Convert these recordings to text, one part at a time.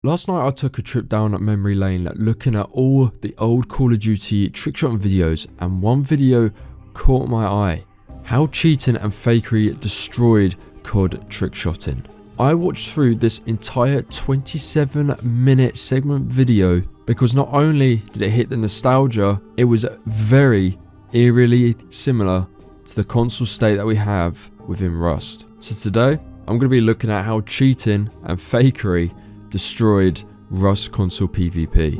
Last night I took a trip down memory lane looking at all the old Call of Duty Trickshotting videos, and one video caught my eye. How cheating and fakery destroyed COD Trickshotting. I watched through this entire 27-minute segment video because not only did it hit the nostalgia, it was very eerily similar to the console state that we have within Rust. So today I'm going to be looking at how cheating and fakery destroyed Rust Console PvP.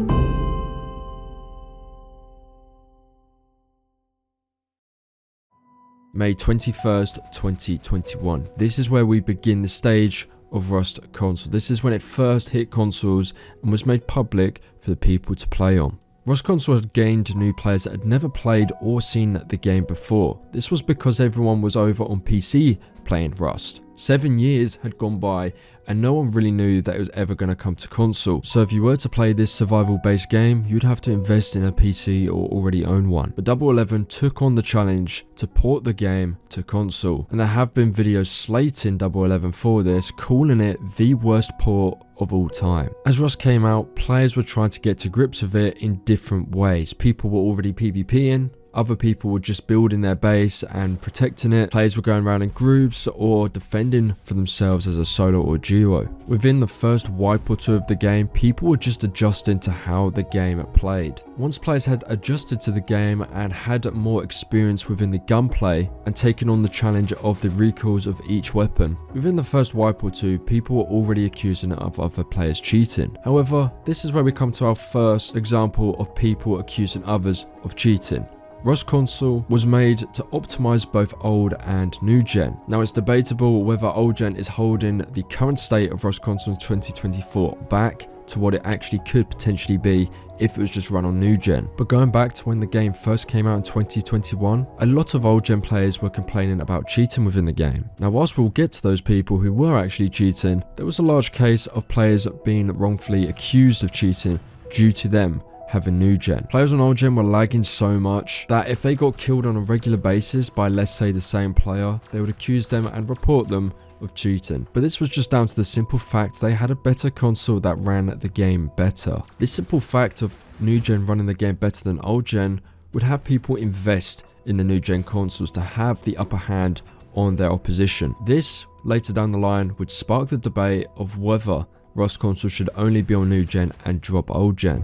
May 21st, 2021. This is where we begin the stage of Rust Console. This is when it first hit consoles and was made public for the people to play on. Rust Console had gained new players that had never played or seen the game before. This was because everyone was over on PC playing Rust. 7 years had gone by and no one really knew that it was ever going to come to console. So if you were to play this survival based game, you'd have to invest in a PC or already own one. But Double 11 took on the challenge to port the game to console, and there have been videos slating Double 11 for this, calling it the worst port of all time. As Rust came out, players were trying to get to grips with it in different ways. People were already PvPing, other people were just building their base and protecting it. Players were going around in groups or defending for themselves as a solo or duo. Within the first wipe or two of the game, people were just adjusting to how the game played. Once players had adjusted to the game and had more experience within the gunplay and taken on the challenge of the recoils of each weapon, within the first wipe or two, people were already accusing of other players cheating. However, this is where we come to our first example of people accusing others of cheating. Rust Console was made to optimize both old and new gen. Now it's debatable whether old gen is holding the current state of Rust Console 2024 back to what it actually could potentially be if it was just run on new gen. But going back to when the game first came out in 2021, a lot of old gen players were complaining about cheating within the game. Now whilst we'll get to those people who were actually cheating, there was a large case of players being wrongfully accused of cheating due to them having new gen. Players on old gen were lagging so much that if they got killed on a regular basis by, let's say, the same player, they would accuse them and report them of cheating. But this was just down to the simple fact they had a better console that ran the game better. This simple fact of new gen running the game better than old gen would have people invest in the new gen consoles to have the upper hand on their opposition. This, later down the line, would spark the debate of whether Rust Console should only be on new gen and drop old gen.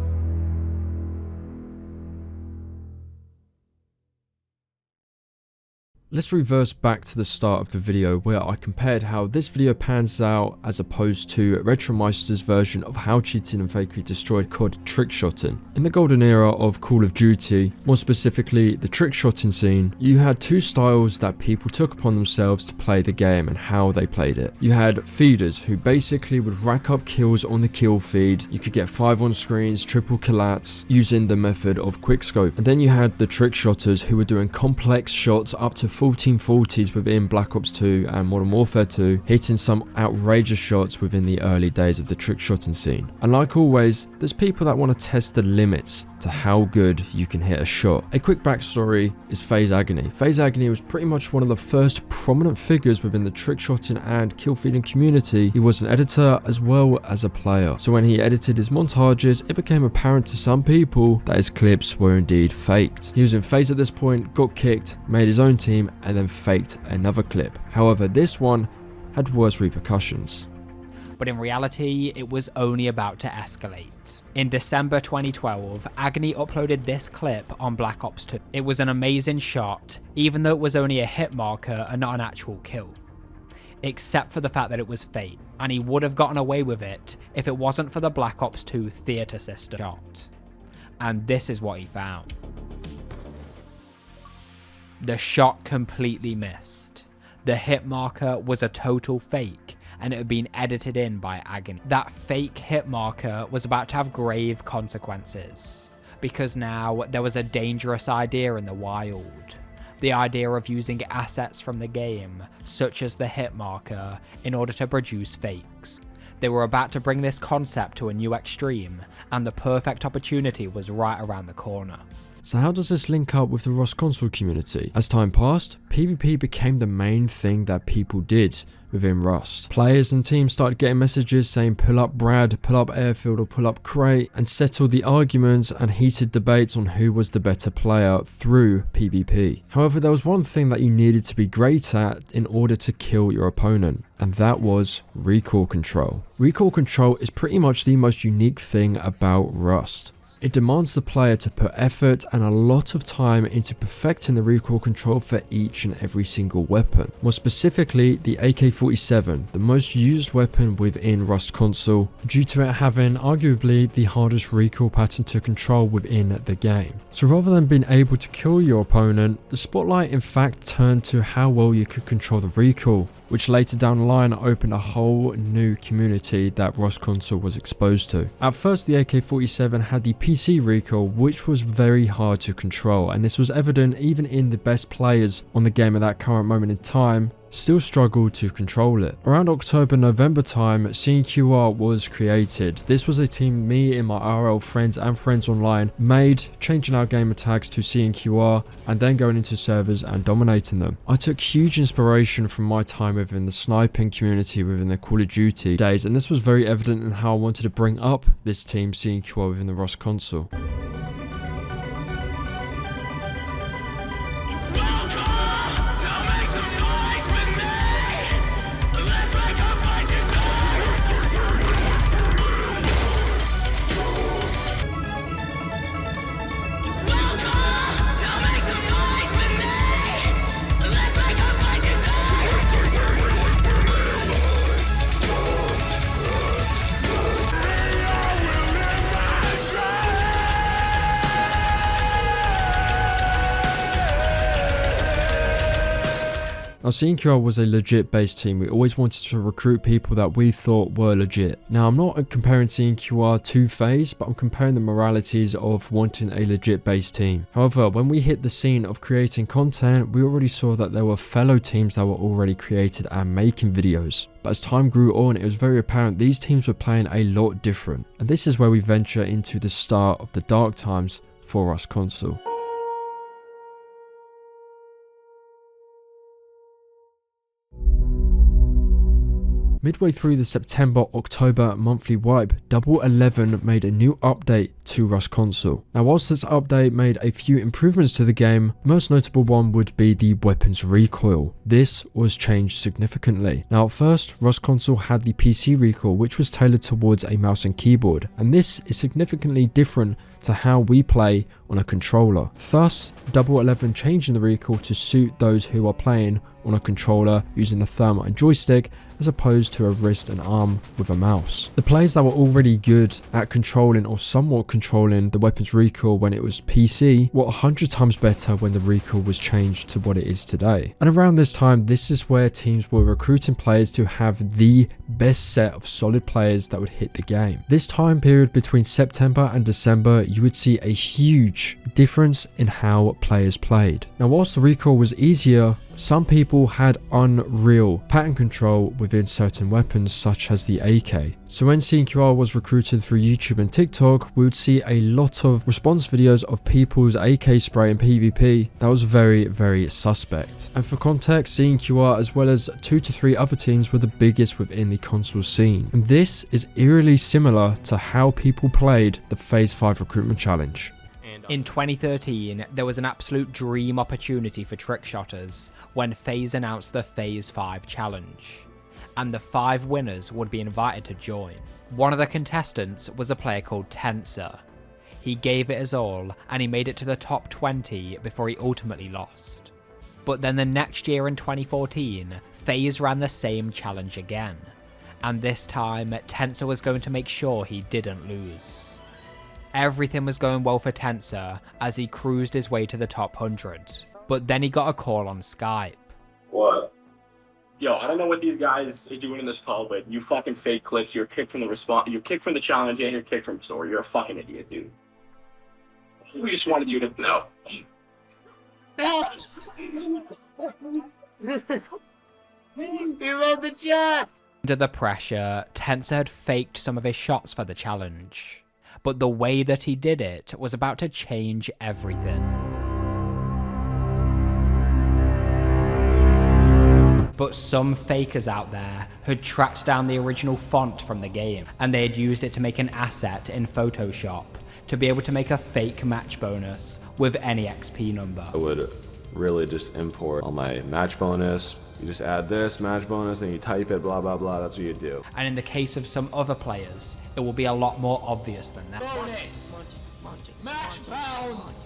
Let's reverse back to the start of the video where I compared how this video pans out as opposed to Retromeister's version of how cheating and fakery destroyed COD Trickshotting. In the golden era of Call of Duty, more specifically the trickshotting scene, you had two styles that people took upon themselves to play the game and how they played it. You had feeders who basically would rack up kills on the kill feed. You could get 5 on screens, triple collats using the method of quickscope. And then you had the trickshotters who were doing complex shots up to 1440s within Black Ops 2 and Modern Warfare 2, hitting some outrageous shots within the early days of the trickshotting scene. And like always, there's people that want to test the limits to how good you can hit a shot. A quick backstory is FaZe Agony. FaZe Agony was pretty much one of the first prominent figures within the trickshotting and kill feeding community. He was an editor as well as a player. So when he edited his montages, it became apparent to some people that his clips were indeed faked. He was in FaZe at this point, got kicked, made his own team, and then faked another clip. However, this one had worse repercussions. But in reality, it was only about to escalate. In December 2012, Agony uploaded this clip on Black Ops 2. It was an amazing shot, even though it was only a hit marker and not an actual kill. Except for the fact that it was fake, and he would have gotten away with it if it wasn't for the Black Ops 2 theater system shot. And this is what he found. The shot completely missed. The hit marker was a total fake, and it had been edited in by Agony. That fake hit marker was about to have grave consequences, because now there was a dangerous idea in the wild. The idea of using assets from the game, such as the hit marker, in order to produce fakes. They were about to bring this concept to a new extreme, and the perfect opportunity was right around the corner. So how does this link up with the Rust Console community? As time passed, PvP became the main thing that people did within Rust. Players and teams started getting messages saying pull up Brad, pull up Airfield or pull up Crate, and settled the arguments and heated debates on who was the better player through PvP. However, there was one thing that you needed to be great at in order to kill your opponent, and that was recoil control. Recoil control is pretty much the most unique thing about Rust. It demands the player to put effort and a lot of time into perfecting the recoil control for each and every single weapon. More specifically, the AK-47, the most used weapon within Rust Console, due to it having arguably the hardest recoil pattern to control within the game. So rather than being able to kill your opponent, the spotlight in fact turned to how well you could control the recoil, which later down the line opened a whole new community that Rust Console was exposed to. At first, the AK-47 had the PC recoil, which was very hard to control, and this was evident even in the best players on the game at that current moment in time still struggled to control it. Around October-November time, CNQR was created. This was a team me and my RL friends and friends online made, changing our gamer tags to CNQR and then going into servers and dominating them. I took huge inspiration from my time within the sniping community within the Call of Duty days, and this was very evident in how I wanted to bring up this team CNQR within the Rust Console. Now, CNQR was a legit base team. We always wanted to recruit people that we thought were legit. Now, I'm not comparing CNQR to FaZe, but I'm comparing the moralities of wanting a legit base team. However, when we hit the scene of creating content, we already saw that there were fellow teams that were already created and making videos. But as time grew on, it was very apparent these teams were playing a lot different. And this is where we venture into the start of the dark times for Rust Console. Midway through the September-October monthly wipe, Double 11 made a new update to Rust Console. Now, whilst this update made a few improvements to the game, the most notable one would be the weapons recoil. This was changed significantly. Now, at first, Rust Console had the PC recoil, which was tailored towards a mouse and keyboard, and this is significantly different to how we play on a controller. Thus, Double 11 changing the recoil to suit those who are playing on a controller using the thumb and joystick as opposed to a wrist and arm with a mouse. The players that were already good at controlling or somewhat controlling the weapon's recoil when it was PC were 100 times better when the recoil was changed to what it is today. And around this time, this is where teams were recruiting players to have the best set of solid players that would hit the game. This time period between September and December, you would see a huge difference in how players played. Now, whilst the recoil was easier, some people had unreal pattern control within certain weapons such as the AK. So when CNQR was recruited through YouTube and TikTok, we would see a lot of response videos of people's AK spray in PvP that was very, very suspect. And for context, CNQR as well as 2 to 3 other teams were the biggest within the console scene. And this is eerily similar to how people played the FaZe 5 recruitment challenge. In 2013, there was an absolute dream opportunity for trickshotters when FaZe announced the FaZe 5 challenge, and the 5 winners would be invited to join. One of the contestants was a player called Tensor. He gave it his all, and he made it to the top 20 before he ultimately lost. But then the next year in 2014, FaZe ran the same challenge again, and this time Tensor was going to make sure he didn't lose. Everything was going well for Tensor as he cruised his way to the top 100. But then he got a call on Skype. What? Yo, I don't know what these guys are doing in this call, but you fucking fake clips. You're kicked from the response. You're kicked from the challenge, and you're kicked from story. You're a fucking idiot, dude. We just wanted you to know. He read the chat. Under the pressure, Tensor had faked some of his shots for the challenge. but the way that he did it was about to change everything. But some fakers out there had tracked down the original font from the game, and they had used it to make an asset in Photoshop to be able to make a fake match bonus with any XP number. I would really just import on my match bonus. You just add this match bonus, then you type it, blah, blah, blah. That's what you do. And in the case of some other players, it will be a lot more obvious than that. Bonus! Match bounds!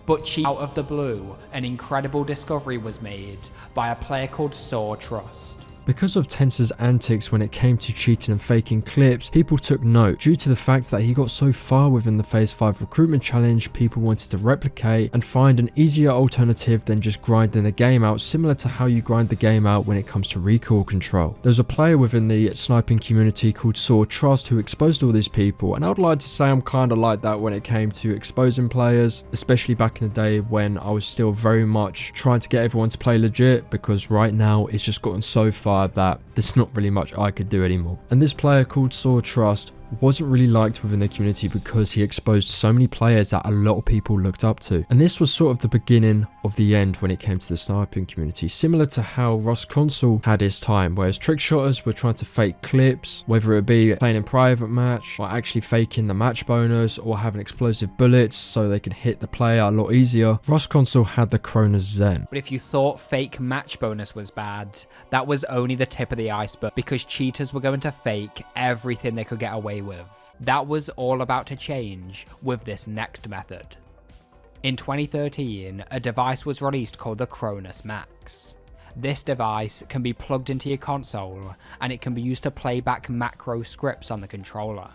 But out of the blue, an incredible discovery was made by a player called Saw Trust. Because of Tensor's antics when it came to cheating and faking clips, people took note. Due to the fact that he got so far within the Phase 5 recruitment challenge, people wanted to replicate and find an easier alternative than just grinding the game out, similar to how you grind the game out when it comes to recoil control. There's a player within the sniping community called Saw Trust who exposed all these people, and I would like to say I'm kind of like that when it came to exposing players, especially back in the day when I was still very much trying to get everyone to play legit, because right now it's just gotten so far that there's not really much I could do anymore. And this player called Saw Trust wasn't really liked within the community because he exposed so many players that a lot of people looked up to. And this was sort of the beginning of the end when it came to the sniping community, similar to how Rust Console had its time, whereas trickshotters were trying to fake clips, whether it be playing in private match or actually faking the match bonus or having explosive bullets so they can hit the player a lot easier. Rust Console had the cronus Zen. But if you thought fake match bonus was bad, that was only the tip of the iceberg, because cheaters were going to fake everything they could get away with. That was all about to change with this next method. In 2013, a device was released called the Cronus Max. This device can be plugged into your console, and it can be used to play back macro scripts on the controller.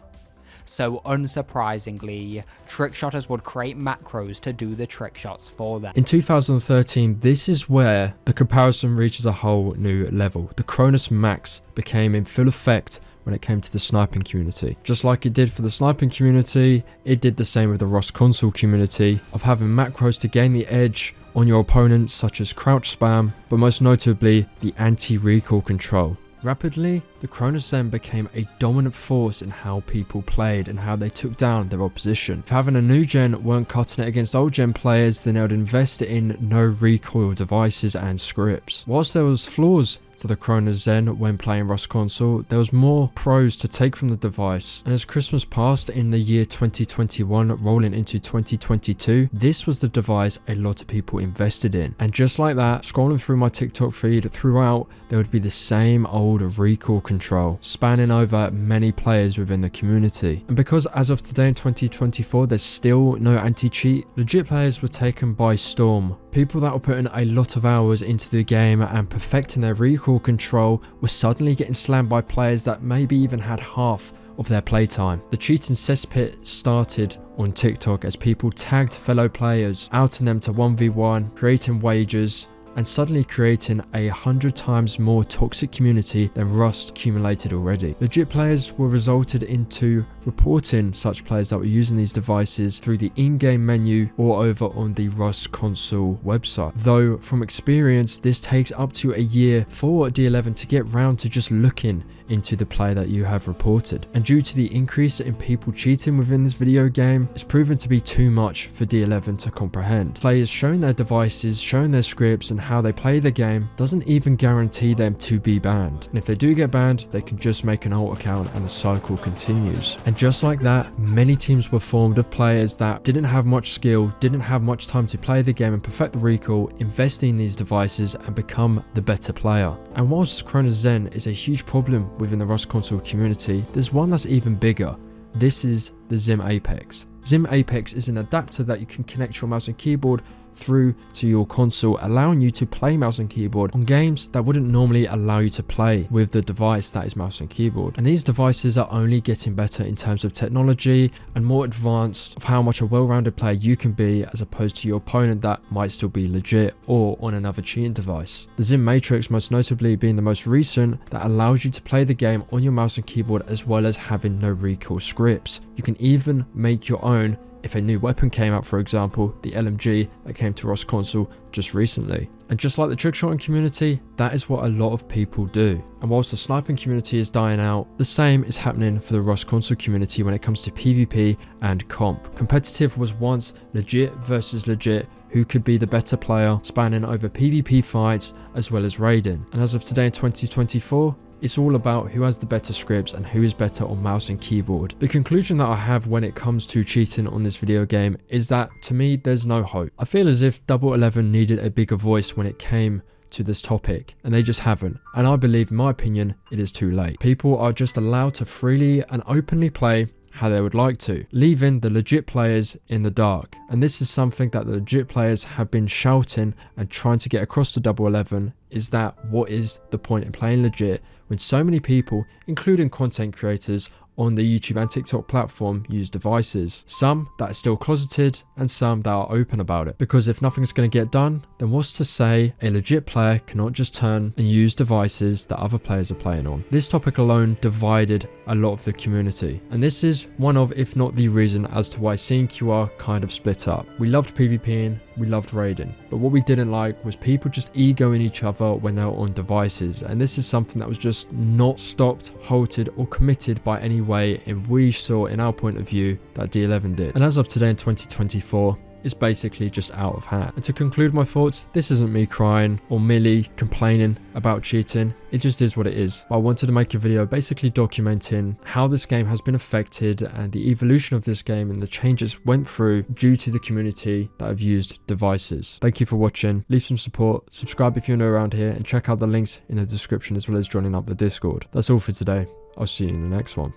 So unsurprisingly, trickshotters would create macros to do the trick shots for them. In 2013, this is where the comparison reaches a whole new level. The Cronus Max became in full effect when it came to the sniping community. Just like it did for the sniping community, it did the same with the Rust Console community, of having macros to gain the edge on your opponents, such as crouch spam, but most notably the anti-recoil control. Rapidly, the Cronus Zen became a dominant force in how people played and how they took down their opposition. If having a new gen weren't cutting it against old gen players, then they would invest in no recoil devices and scripts. Whilst there was flaws to the Cronus Zen when playing Rust Console, there was more pros to take from the device, and as Christmas passed in the year 2021 rolling into 2022, this was the device a lot of people invested in. And just like that, scrolling through my TikTok feed throughout, there would be the same old recoil control spanning over many players within the community. And because as of today in 2024 there's still no anti-cheat, legit players were taken by storm. People that were putting a lot of hours into the game and perfecting their recoil control were suddenly getting slammed by players that maybe even had half of their playtime. The cheating cesspit started on TikTok as people tagged fellow players, outing them to 1v1, creating wagers, and suddenly creating 100 times more toxic community than Rust accumulated already. Legit players were resulted into reporting such players that were using these devices through the in-game menu or over on the Rust Console website. Though from experience, this takes up to a year for D11 to get round to just looking into the player that you have reported. And due to the increase in people cheating within this video game, it's proven to be too much for D11 to comprehend. Players showing their devices, showing their scripts and how they play the game doesn't even guarantee them to be banned. And if they do get banned, they can just make an alt account and the cycle continues. And just like that, many teams were formed of players that didn't have much skill, didn't have much time to play the game and perfect the recoil, investing in these devices and become the better player. And whilst Cronus Zen is a huge problem within the Rust Console community, there's one that's even bigger. This is the Zim Apex. Zim Apex is an adapter that you can connect your mouse and keyboard through to your console, allowing you to play mouse and keyboard on games that wouldn't normally allow you to play with the device that is mouse and keyboard. And these devices are only getting better in terms of technology and more advanced of how much a well-rounded player you can be, as opposed to your opponent that might still be legit or on another cheating device. The Zim Matrix most notably being the most recent, that allows you to play the game on your mouse and keyboard as well as having no recoil scripts. You can even make your own if a new weapon came out, for example, the LMG that came to Rust Console just recently. And just like the trickshotting community, that is what a lot of people do. And whilst the sniping community is dying out, the same is happening for the Rust Console community when it comes to PvP and comp. Competitive was once legit versus legit, who could be the better player, spanning over PvP fights as well as raiding. And as of today in 2024, it's all about who has the better scripts and who is better on mouse and keyboard. The conclusion that I have when it comes to cheating on this video game is that, to me, there's no hope. I feel as if Double 11 needed a bigger voice when it came to this topic, and they just haven't. And I believe, in my opinion, it is too late. People are just allowed to freely and openly play how they would like to, leaving the legit players in the dark. And this is something that the legit players have been shouting and trying to get across to Double 11, is that what is the point in playing legit when so many people, including content creators on the YouTube and TikTok platform, use devices. Some that are still closeted and some that are open about it. Because if nothing's going to get done, then what's to say a legit player cannot just turn and use devices that other players are playing on? This topic alone divided a lot of the community. And this is one of, if not the reason as to why CNQR kind of split up. We loved PvPing, we loved raiding, but what we didn't like was people just egoing each other when they were on devices. And this is something that was just not stopped, halted, or committed by any way, and we saw in our point of view that D11 did. And as of today in 2024, it's basically just out of hand. And to conclude my thoughts, this isn't me crying or merely complaining about cheating. It just is what it is. I wanted to make a video basically documenting how this game has been affected and the evolution of this game and the changes went through due to the community that have used devices. Thank you for watching. Leave some support, subscribe if you're new around here, and check out the links in the description as well as joining up the Discord. That's all for today. I'll see you in the next one.